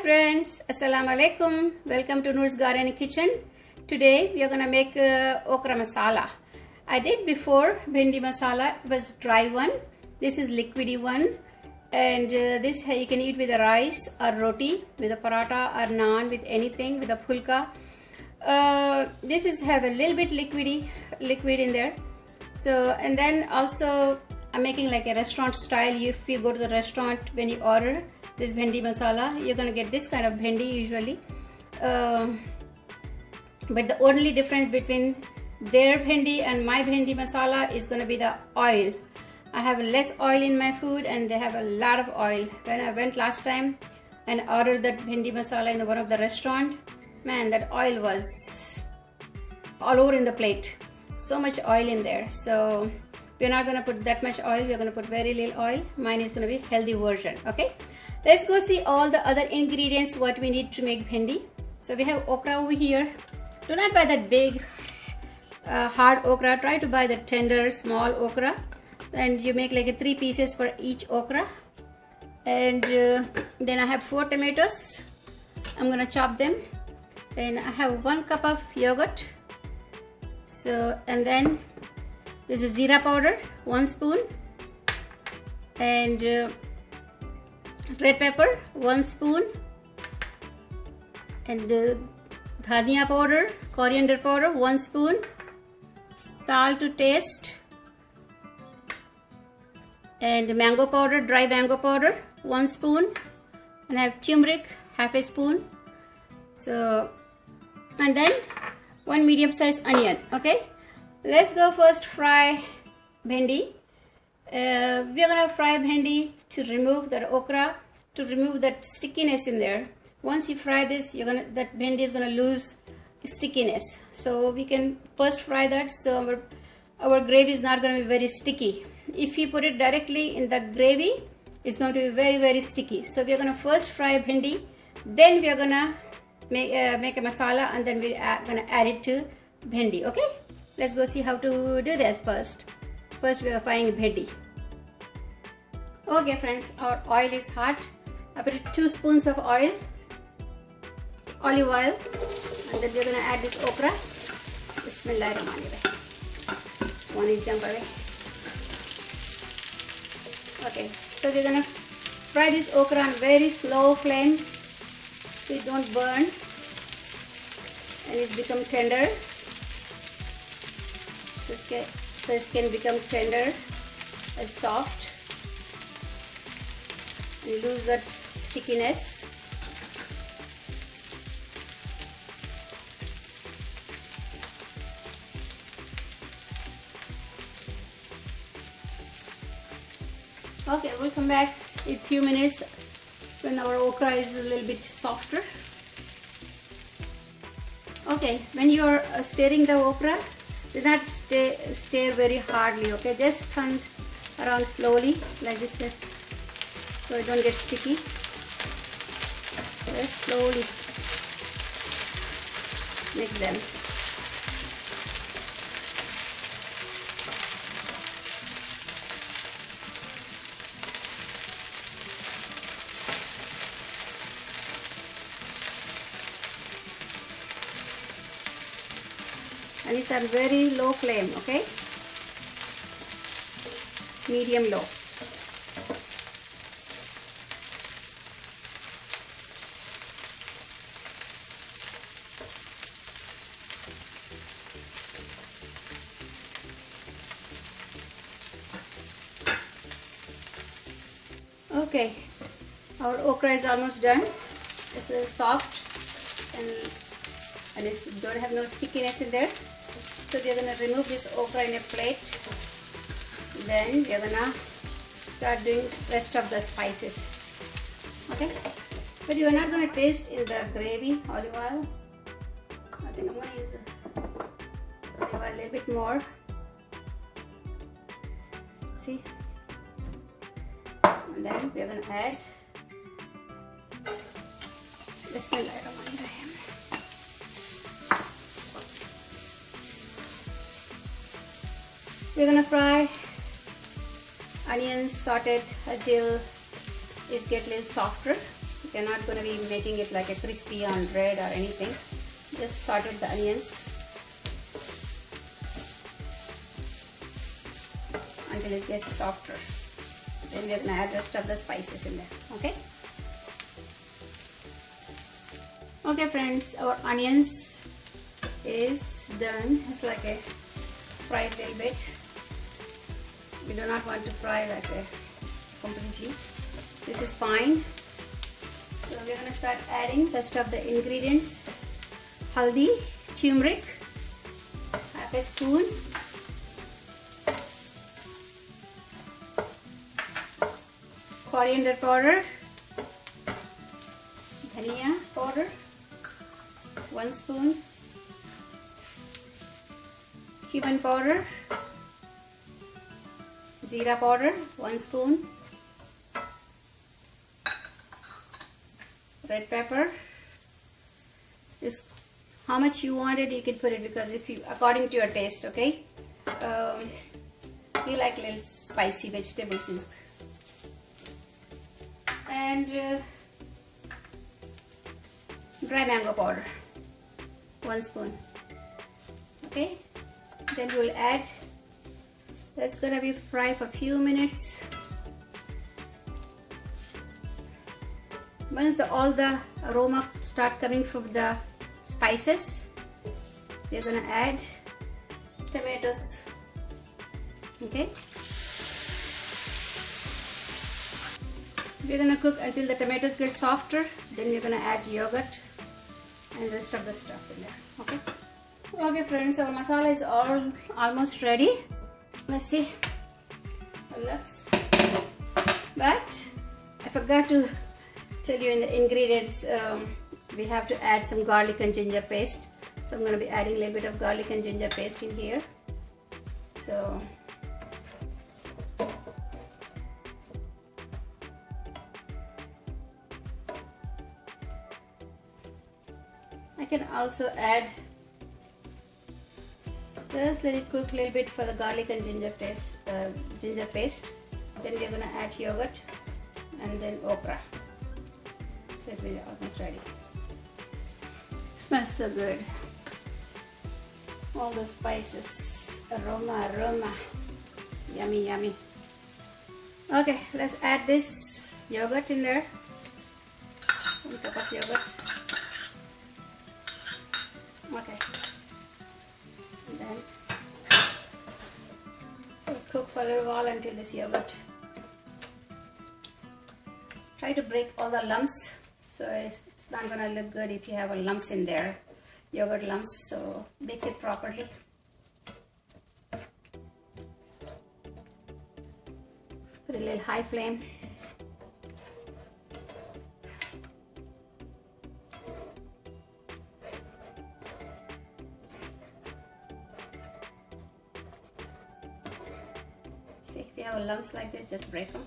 friends, Assalamu alaikum. Welcome to Noor's Garden Kitchen. Today we are gonna make okra masala. I did before bhindi masala, it was dry one. This is liquidy one, and this you can eat with a rice or roti, with a paratha or naan, with anything, with a pulka. This is have a little bit liquid in there. So, and then also I'm making like a restaurant style. If you go to the restaurant, when you order this bhindi masala, you're gonna get this kind of bhindi usually. But the only difference between their bhindi and my bhindi masala is gonna be the oil. I have less oil in my food and they have a lot of oil. When I went last time and ordered that bhindi masala in one of the restaurant, man, that oil was all over in the plate. So much oil in there. So we're not gonna put that much oil, we're gonna put very little oil. Mine is gonna be healthy version, okay? Let's go see all the other ingredients what we need to make bhindi. So we have okra over here. Do not buy that big hard okra. Try to buy the tender small okra, and you make like 3 pieces for each okra. And then I have 4 tomatoes. I'm gonna chop them. Then I have 1 cup of yogurt. So, and then this is zira powder, 1 spoon, and red pepper, 1 spoon, and dhania powder, coriander powder, 1 spoon, salt to taste, and mango powder, dry mango powder, 1 spoon, and I have turmeric, half a spoon. So, and then 1 medium sized onion. Okay, let's go first fry bhindi. We are gonna fry bhindi to remove that okra, to remove that stickiness in there. Once you fry this, that bhindi is gonna lose stickiness. So we can first fry that, so our gravy is not gonna be very sticky. If you put it directly in the gravy, it's going to be very, very sticky. So we are gonna first fry bhindi, then we are gonna make a masala, and then we're gonna add it to bhindi. Okay, let's go see how to do this first. First we are frying bhindi. Okay friends, our oil is hot. I put 2 spoons of oil, olive oil, and then we're gonna add this okra. Bismillahirrahmanirrahim. One is jump away. Okay, so we're gonna fry this okra on very slow flame, so it don't burn and it become tender. So it can become tender and soft and lose that stickiness. Okay, we'll come back in a few minutes when our okra is a little bit softer. Okay, when you are stirring the okra, do not stir very hardly. Okay, just turn around slowly like this, so it don't get sticky. Just slowly mix them. And it's on very low flame, okay? Medium low. Okay, our okra is almost done. It's soft and it don't have no stickiness in there. So we are gonna remove this okra in a plate. Then we are gonna start doing rest of the spices. Okay, but you are not gonna taste in the gravy olive oil. I think I'm gonna use the olive oil a little bit more. See, and then we are gonna add Bismillahirrahmanirrahim. We're gonna fry onions sauteed until it gets a little softer. You're not going to be making it like a crispy on bread or anything. Just sauteed the onions until it gets softer. Then we're going to add the rest of the spices in there. Okay. Okay friends, our onions is done. It's like a fried a little bit. We do not want to fry like a completely. This is fine. So we're going to start adding the rest of the ingredients. Haldi, turmeric, half a spoon. Coriander powder, dhania powder, 1 spoon, cumin powder, jeera powder, 1 spoon, red pepper. Is how much you wanted, you can put it, because if you, according to your taste, okay. You like little spicy vegetables, and dry mango powder, 1 spoon. Okay, then we'll add. That's gonna be fried for a few minutes. Once all the aroma start coming from the spices, we're gonna add tomatoes. Okay, we're gonna cook until the tomatoes get softer. Then we're gonna add yogurt and the rest of the stuff in there. Okay. Okay friends, our masala is almost ready. Let's see how it looks. But I forgot to tell you in the ingredients, we have to add some garlic and ginger paste. So I'm going to be adding a little bit of garlic and ginger paste in here. So I can also add, just let it cook a little bit for the garlic and ginger paste. Then we're going to add yogurt and then okra. So it will be almost ready. Smells so good. All the spices, aroma, yummy, yummy. Okay, let's add this yogurt in there. 1 cup of yogurt. Okay. And then we'll cook for a little while until this yogurt. Try to break all the lumps. So it's not gonna look good if you have a lumps in there, yogurt lumps. So mix it properly. Put a little high flame. See, if you have lumps like this, just break them.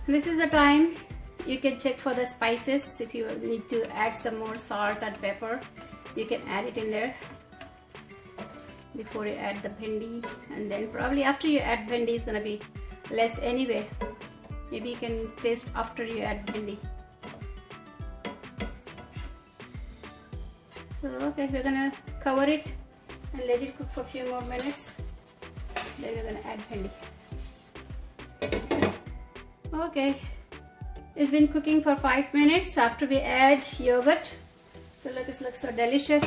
This is the time you can check for the spices. If you need to add some more salt and pepper, you can add it in there before you add the bhindi, and then probably after you add bhindi is gonna be less anyway. Maybe you can taste after you add bhindi. So okay, we're gonna cover it and let it cook for a few more minutes. Then we're gonna add bhindi. Okay, it's been cooking for 5 minutes after we add yogurt. So look, it looks so delicious,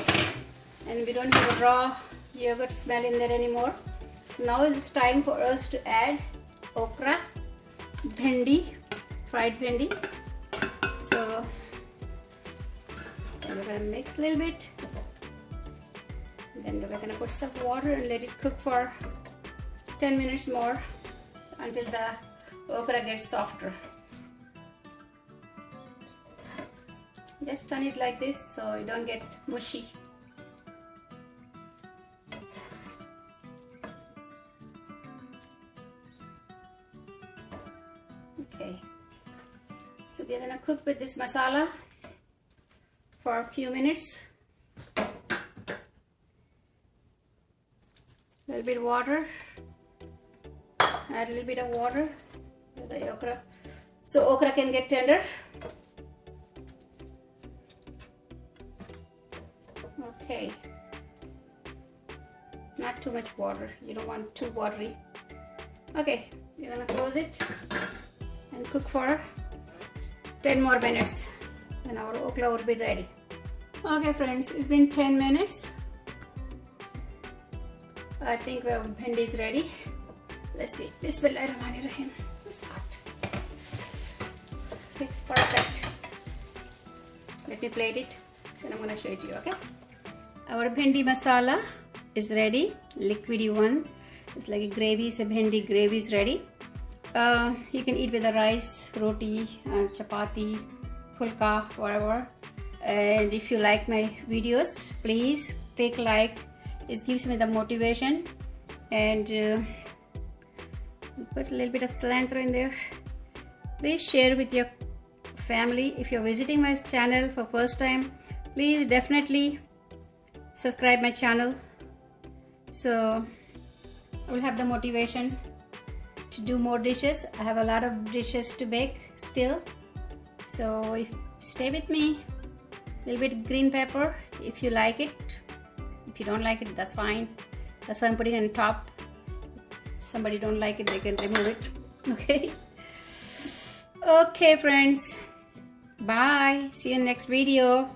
and we don't have a raw yogurt smell in there anymore. Now it's time for us to add okra, bhindi, fried bhindi. So we're gonna mix a little bit. Then we're gonna put some water and let it cook for 10 minutes more until the okra gets softer. Just turn it like this so you don't get mushy. Okay, so gonna cook with this masala for a few minutes. A little bit of water. Add a little bit of water to the okra, so okra can get tender. Okay, not too much water. You don't want too watery. Okay, we're gonna close it and cook for 10 more minutes, and our okra would be ready. Okay friends, it's been 10 minutes. I think our bhindi is ready. Let's see. Bismillahirrahmanirrahim. It's hot. It's perfect. Let me plate it. Then I'm gonna show it to you. Okay. Our bhindi masala is ready. Liquidy one. It's like a gravy. So bhindi gravy is ready. You can eat with the rice, roti, chapati, fulka, whatever. And if you like my videos, please click like. It gives me the motivation. And put a little bit of cilantro in there. Please share with your family. If you're visiting my channel for first time, please definitely subscribe my channel, so I will have the motivation to do more dishes. I have a lot of dishes to bake still, so stay with me. A little bit of green pepper if you like it. If you don't like it, that's fine. That's why I'm putting it on top. Somebody don't like it, they can remove it. Okay. Okay friends, bye. See you in next video.